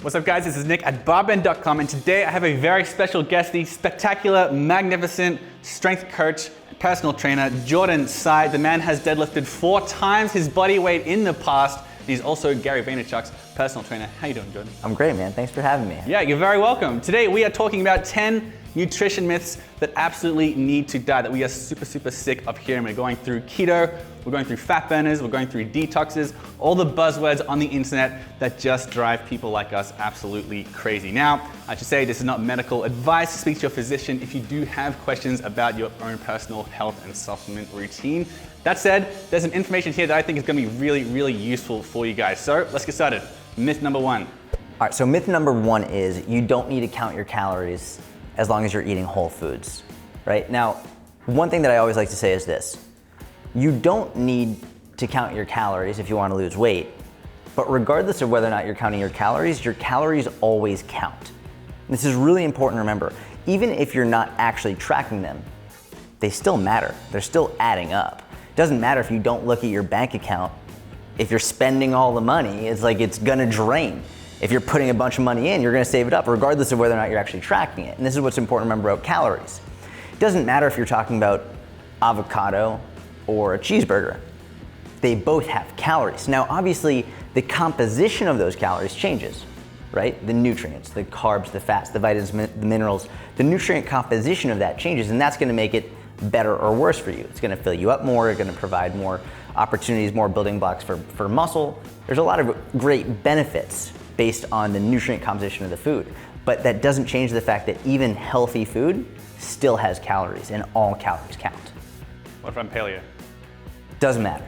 What's up guys, this is Nick at BarBend.com, and today I have a very special guest, the spectacular, magnificent strength coach, personal trainer, Jordan Syatt. The man has deadlifted 4 times his body weight in the past. He's also Gary Vaynerchuk's personal trainer. How you doing, Jordan? I'm great, man. Thanks for having me. Yeah, you're very welcome. Today we are talking about 10 nutrition myths that absolutely need to die, that we are super sick of hearing. We're going through keto, we're going through fat burners, we're going through detoxes, all the buzzwords on the internet that just drive people like us absolutely crazy. Now, I should say this is not medical advice. Speak to your physician if you do have questions about your own personal health and supplement routine. That said, there's some information here that I think is gonna be really useful for you guys. So let's get started. Myth number 1. All right, so myth number 1 is you don't need to count your calories as long as you're eating whole foods, right? Now, one thing that I always like to say is this: you don't need to count your calories if you want to lose weight, but regardless of whether or not you're counting your calories always count. And this is really important to remember. Even if you're not actually tracking them, they still matter. They're still adding up. It doesn't matter if you don't look at your bank account. If you're spending all the money, it's like it's gonna drain. If you're putting a bunch of money in, you're gonna save it up regardless of whether or not you're actually tracking it. And this is what's important to remember about calories. It doesn't matter if you're talking about avocado or a cheeseburger. They both have calories. Now, obviously, the composition of those calories changes, right? The nutrients, the carbs, the fats, the vitamins, the minerals, the nutrient composition of that changes, and that's gonna make it better or worse for you. It's gonna fill you up more, it's gonna provide more opportunities, more building blocks for muscle. There's a lot of great benefits based on the nutrient composition of the food. But that doesn't change the fact that even healthy food still has calories, and all calories count. What if I'm paleo? Doesn't matter.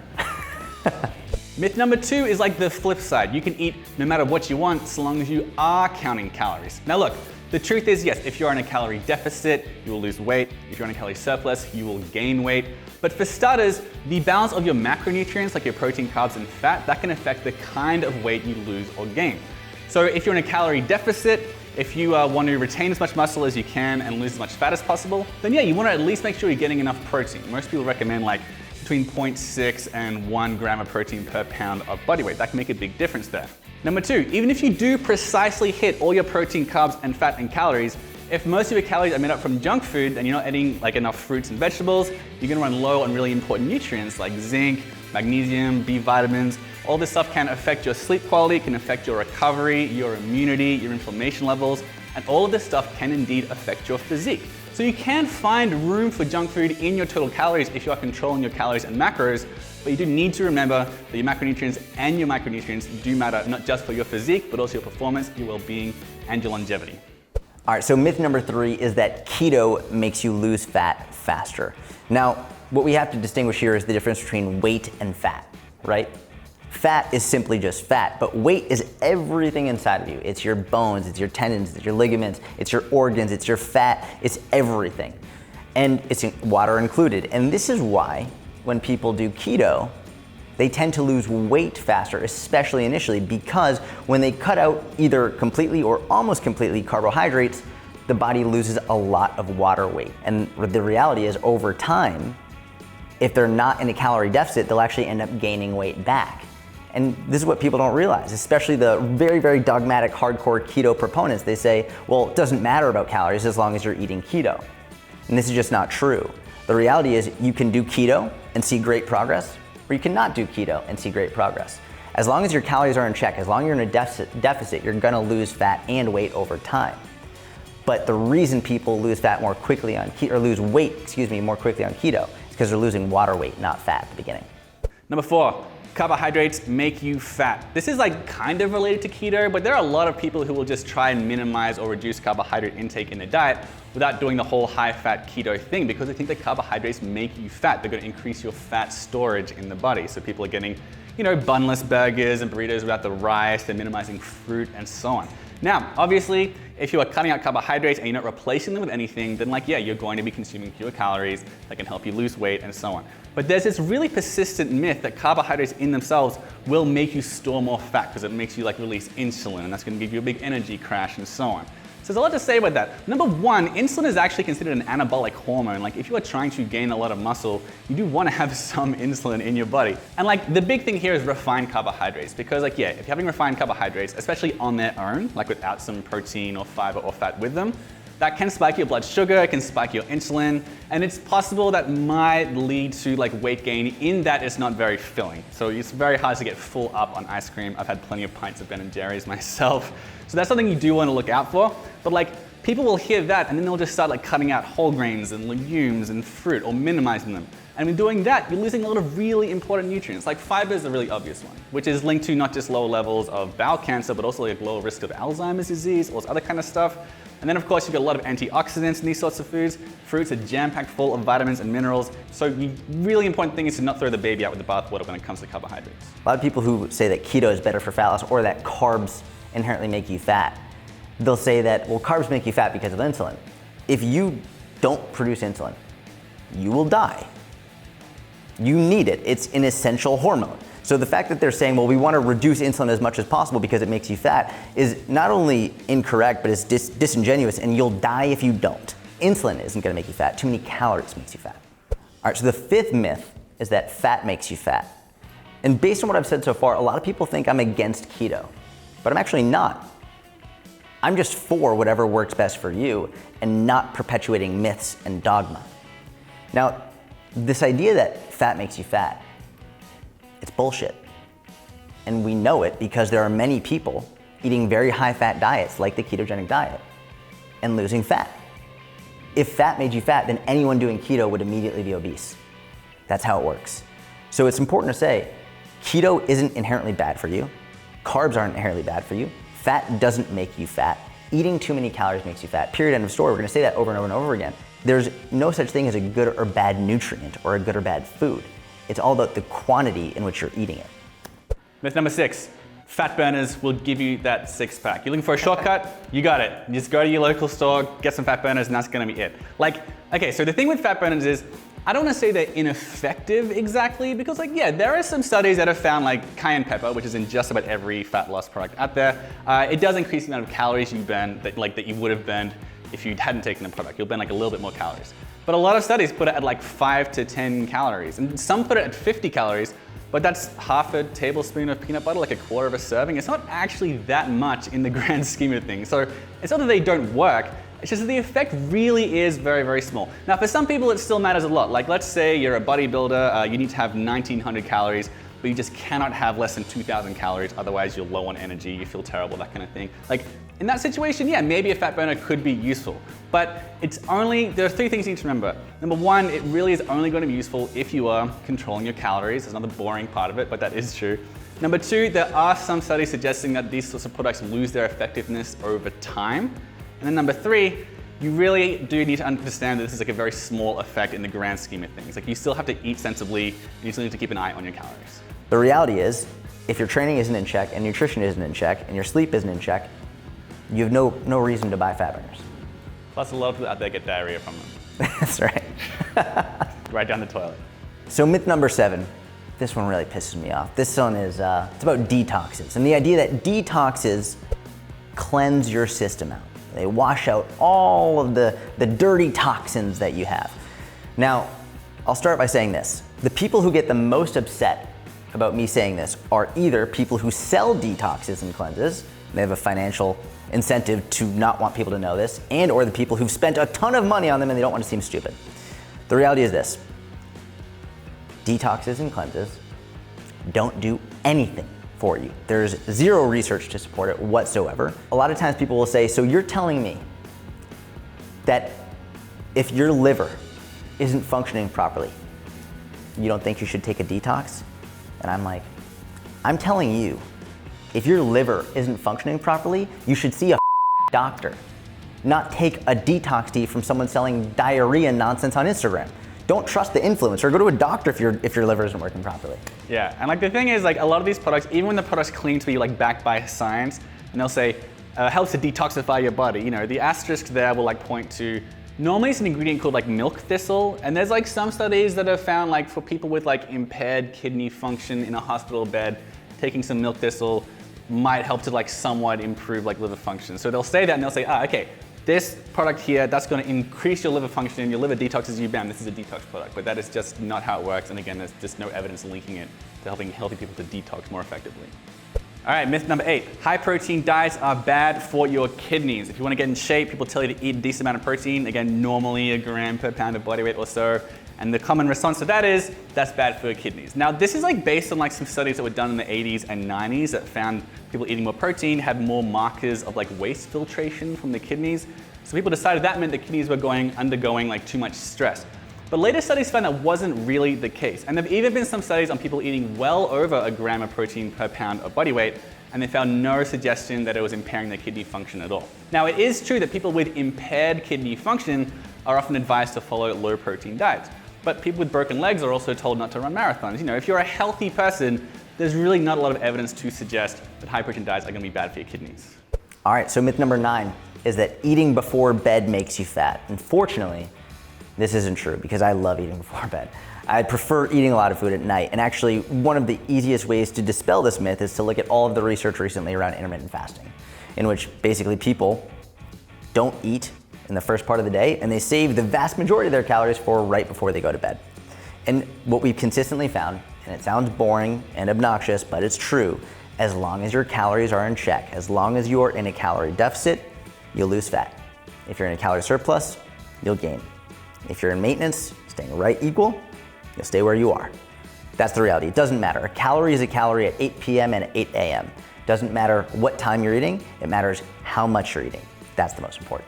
Myth number 2 is like the flip side. You can eat no matter what you want so long as you are counting calories. Now look, the truth is, yes, if you're in a calorie deficit, you will lose weight. If you're in a calorie surplus, you will gain weight. But for starters, the balance of your macronutrients, like your protein, carbs, and fat, that can affect the kind of weight you lose or gain. So if you're in a calorie deficit, if you want to retain as much muscle as you can and lose as much fat as possible, then yeah, you want to at least make sure you're getting enough protein. Most people recommend like between 0.6 and 1 gram of protein per pound of body weight. That can make a big difference there. Number 2, even if you do precisely hit all your protein, carbs, and fat and calories, if most of your calories are made up from junk food and you're not eating like enough fruits and vegetables, you're gonna run low on really important nutrients like zinc, magnesium, B vitamins. All this stuff can affect your sleep quality, can affect your recovery, your immunity, your inflammation levels, and all of this stuff can indeed affect your physique. So you can find room for junk food in your total calories if you are controlling your calories and macros, but you do need to remember that your macronutrients and your micronutrients do matter, not just for your physique, but also your performance, your well-being, and your longevity. All right, so myth number 3 is that keto makes you lose fat faster. Now, what we have to distinguish here is the difference between weight and fat, right? Fat is simply just fat, but weight is everything inside of you. It's your bones, it's your tendons, it's your ligaments, it's your organs, it's your fat, it's everything. And it's water included. And this is why when people do keto, they tend to lose weight faster, especially initially, because when they cut out either completely or almost completely carbohydrates, the body loses a lot of water weight. And the reality is, over time, if they're not in a calorie deficit, they'll actually end up gaining weight back. And this is what people don't realize, especially the very dogmatic, hardcore keto proponents. They say, well, it doesn't matter about calories as long as you're eating keto. And this is just not true. The reality is you can do keto and see great progress, or you cannot do keto and see great progress. As long as your calories are in check, as long as you're in a deficit, you're gonna lose fat and weight over time. But the reason people lose fat more quickly on keto, or lose weight, more quickly on keto, is because they're losing water weight, not fat at the beginning. Number 4, carbohydrates make you fat. This is like kind of related to keto, but there are a lot of people who will just try and minimize or reduce carbohydrate intake in their diet without doing the whole high-fat keto thing because they think that carbohydrates make you fat. They're going to increase your fat storage in the body. So people are getting, bunless burgers and burritos without the rice. They're minimizing fruit and so on. Now, obviously, if you are cutting out carbohydrates and you're not replacing them with anything, then you're going to be consuming fewer calories that can help you lose weight and so on. But there's this really persistent myth that carbohydrates in themselves will make you store more fat because it makes you release insulin, and that's going to give you a big energy crash and so on. So there's a lot to say about that. Number one, insulin is actually considered an anabolic hormone. Like if you are trying to gain a lot of muscle, you do want to have some insulin in your body. And like the big thing here is refined carbohydrates, because like, yeah, if you're having refined carbohydrates, especially on their own, like without some protein or fiber or fat with them, that can spike your blood sugar, it can spike your insulin, and it's possible that might lead to like weight gain in that it's not very filling. So it's very hard to get full up on ice cream. I've had plenty of pints of Ben & Jerry's myself. So that's something you do want to look out for. But like people will hear that and then they'll just start like cutting out whole grains and legumes and fruit or minimizing them. And in doing that, you're losing a lot of really important nutrients. Like fiber is a really obvious one, which is linked to not just lower levels of bowel cancer, but also like lower risk of Alzheimer's disease, all this other kind of stuff. And then of course you've got a lot of antioxidants in these sorts of foods. Fruits are jam-packed full of vitamins and minerals. So the really important thing is to not throw the baby out with the bathwater when it comes to carbohydrates. A lot of people who say that keto is better for fat loss or that carbs inherently make you fat, they'll say that, well, carbs make you fat because of insulin. If you don't produce insulin, you will die. You need it. It's an essential hormone. So the fact that they're saying, well, we want to reduce insulin as much as possible because it makes you fat is not only incorrect, but it's disingenuous, and you'll die if you don't. Insulin isn't going to make you fat. Too many calories makes you fat. All right, so the fifth myth is that fat makes you fat. And based on what I've said so far, a lot of people think I'm against keto, but I'm actually not. I'm just for whatever works best for you and not perpetuating myths and dogma. Now, this idea that fat makes you fat, it's bullshit. And we know it because there are many people eating very high fat diets like the ketogenic diet and losing fat. If fat made you fat, then anyone doing keto would immediately be obese. That's how it works. So it's important to say, keto isn't inherently bad for you. Carbs aren't inherently bad for you. Fat doesn't make you fat. Eating too many calories makes you fat. Period, end of story. We're gonna say that over and over and over again. There's no such thing as a good or bad nutrient or a good or bad food. It's all about the quantity in which you're eating it. Myth number 6, fat burners will give you that six pack. You're looking for a shortcut? You got it. You just go to your local store, get some fat burners, and that's gonna be it. Like, okay, so the thing with fat burners is, I don't wanna say they're ineffective exactly, because like, yeah, there are some studies that have found like cayenne pepper, which is in just about every fat loss product out there. It does increase the amount of calories you burn that you would have burned if you hadn't taken the product. You'll burn like a little bit more calories. But a lot of studies put it at like 5 to 10 calories. And some put it at 50 calories, but that's half a tablespoon of peanut butter, like a quarter of a serving. It's not actually that much in the grand scheme of things. So it's not that they don't work, it's just that the effect really is very, very small. Now for some people it still matters a lot. Like let's say you're a bodybuilder, you need to have 1900 calories, but you just cannot have less than 2000 calories, otherwise you're low on energy, you feel terrible, that kind of thing. Like in that situation, yeah, maybe a fat burner could be useful, but there are 3 things you need to remember. Number 1, it really is only going to be useful if you are controlling your calories. There's another boring part of it, but that is true. Number 2, there are some studies suggesting that these sorts of products lose their effectiveness over time. And then number 3, you really do need to understand that this is like a very small effect in the grand scheme of things. Like you still have to eat sensibly, and you still need to keep an eye on your calories. The reality is, if your training isn't in check and nutrition isn't in check and your sleep isn't in check, you have no reason to buy fat burners. Plus a lot of people out there get diarrhea from them. That's right. Right down the toilet. So myth number 7, this one really pisses me off. This one is, it's about detoxes, and the idea that detoxes cleanse your system out. They wash out all of the dirty toxins that you have. Now, I'll start by saying this. The people who get the most upset about me saying this are either people who sell detoxes and cleanses, they have a financial incentive to not want people to know this, and or the people who've spent a ton of money on them and they don't want to seem stupid. The reality is this: detoxes and cleanses don't do anything for you. There's zero research to support it whatsoever. A lot of times people will say, so you're telling me that if your liver isn't functioning properly, you don't think you should take a detox? And I'm like, I'm telling you, if your liver isn't functioning properly, you should see a doctor, not take a detox tea from someone selling diarrhea nonsense on Instagram. Don't trust the influencer. Go to a doctor if your liver isn't working properly. Yeah, and like the thing is, like a lot of these products, even when the products claim to be like backed by science, and they'll say helps to detoxify your body, you know, the asterisk there will like point to, normally it's an ingredient called like milk thistle, and there's like some studies that have found like for people with like impaired kidney function in a hospital bed, taking some milk thistle might help to like somewhat improve like liver function. So they'll say that and they'll say, okay, this product here, that's going to increase your liver function, your liver detoxes you, bam, this is a detox product. But that is just not how it works. And again, there's just no evidence linking it to helping healthy people to detox more effectively. All right, myth number 8, high protein diets are bad for your kidneys. If you want to get in shape, people tell you to eat a decent amount of protein, again, normally a gram per pound of body weight or so. And the common response to that is, that's bad for your kidneys. Now, this is like based on like some studies that were done in the 80s and 90s that found people eating more protein had more markers of like waste filtration from the kidneys. So people decided that meant the kidneys were undergoing like too much stress. But later studies found that wasn't really the case. And there have even been some studies on people eating well over a gram of protein per pound of body weight, and they found no suggestion that it was impairing their kidney function at all. Now, it is true that people with impaired kidney function are often advised to follow low protein diets. But people with broken legs are also told not to run marathons. You know, if you're a healthy person, there's really not a lot of evidence to suggest that high protein diets are going to be bad for your kidneys. All right, so myth number 9 is that eating before bed makes you fat. Unfortunately, this isn't true because I love eating before bed. I prefer eating a lot of food at night. And actually, one of the easiest ways to dispel this myth is to look at all of the research recently around intermittent fasting, in which basically people don't eat in the first part of the day and they save the vast majority of their calories for right before they go to bed. And what we've consistently found, and it sounds boring and obnoxious, but it's true, as long as your calories are in check, as long as you're in a calorie deficit, you'll lose fat. If you're in a calorie surplus, you'll gain. If you're in maintenance, staying right equal, you'll stay where you are. That's the reality. It doesn't matter. A calorie is a calorie at 8 p.m. and at 8 a.m. Doesn't matter what time you're eating, it matters how much you're eating. That's the most important.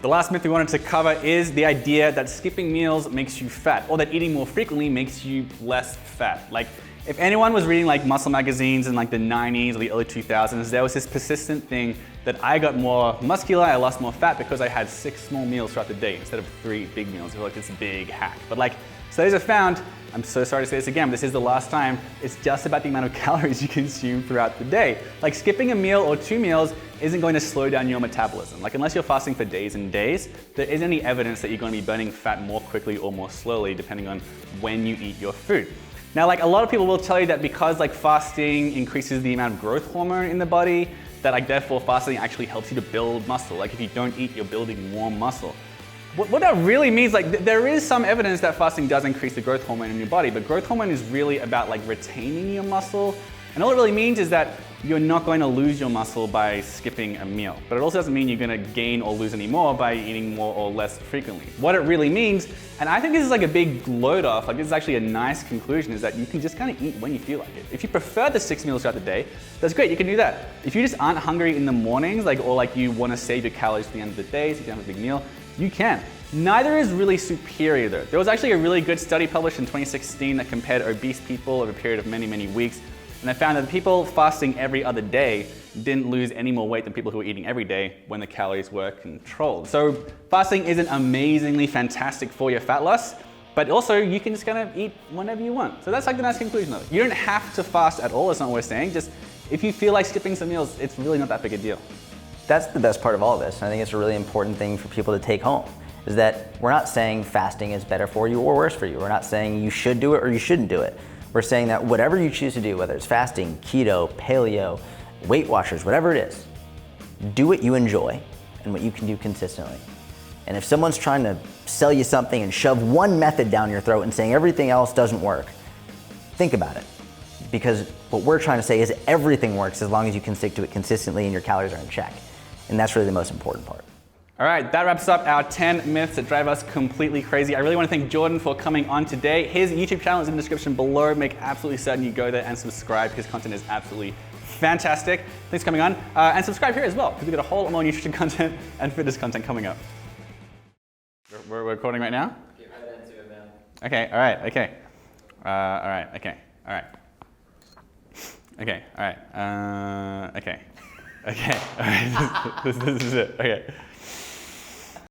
The last myth we wanted to cover is the idea that skipping meals makes you fat, or that eating more frequently makes you less fat. Like, if anyone was reading like muscle magazines in like the 90s or the early 2000s, there was this persistent thing that I got more muscular, I lost more fat because I had 6 small meals throughout the day instead of 3 big meals. It was like this big hack. But like, studies have found, I'm so sorry to say this again, but this is the last time, it's just about the amount of calories you consume throughout the day. Like, skipping a meal or 2 meals isn't going to slow down your metabolism. Like, unless you're fasting for days and days, there isn't any evidence that you're going to be burning fat more quickly or more slowly depending on when you eat your food. Now, like, a lot of people will tell you that because like fasting increases the amount of growth hormone in the body, that like therefore fasting actually helps you to build muscle. Like, if you don't eat, you're building more muscle. What that really means, like, there is some evidence that fasting does increase the growth hormone in your body, but growth hormone is really about like retaining your muscle. And all it really means is that you're not going to lose your muscle by skipping a meal. But it also doesn't mean you're going to gain or lose any more by eating more or less frequently. What it really means, and I think this is like a big load off, like this is actually a nice conclusion, is that you can just kind of eat when you feel like it. If you prefer the 6 meals throughout the day, that's great, you can do that. If you just aren't hungry in the mornings, like, or like you want to save your calories for the end of the day so you can have a big meal, you can. Neither is really superior though. There was actually a really good study published in 2016 that compared obese people over a period of many, many weeks. And they found that the people fasting every other day didn't lose any more weight than people who were eating every day when the calories were controlled. So fasting isn't amazingly fantastic for your fat loss, but also you can just kind of eat whenever you want. So that's like the nice conclusion of it. You don't have to fast at all, that's not what we're saying. Just if you feel like skipping some meals, it's really not that big a deal. That's the best part of all of this. I think it's a really important thing for people to take home, is that we're not saying fasting is better for you or worse for you. We're not saying you should do it or you shouldn't do it. We're saying that whatever you choose to do, whether it's fasting, keto, paleo, Weight Watchers, whatever it is, do what you enjoy and what you can do consistently. And if someone's trying to sell you something and shove one method down your throat and saying everything else doesn't work, think about it. Because what we're trying to say is everything works as long as you can stick to it consistently and your calories are in check. And that's really the most important part. All right, that wraps up our 10 myths that drive us completely crazy. I really want to thank Jordan for coming on today. His YouTube channel is in the description below. Make absolutely certain you go there and subscribe. His content is absolutely fantastic. Thanks for coming on. And subscribe here as well, because we've got a whole lot more nutrition content and fitness content coming up. We're recording right now? Get right into it, man. Okay, all right, okay. All right, okay, all right. Okay, all right, okay. Okay, all right, this is it, okay.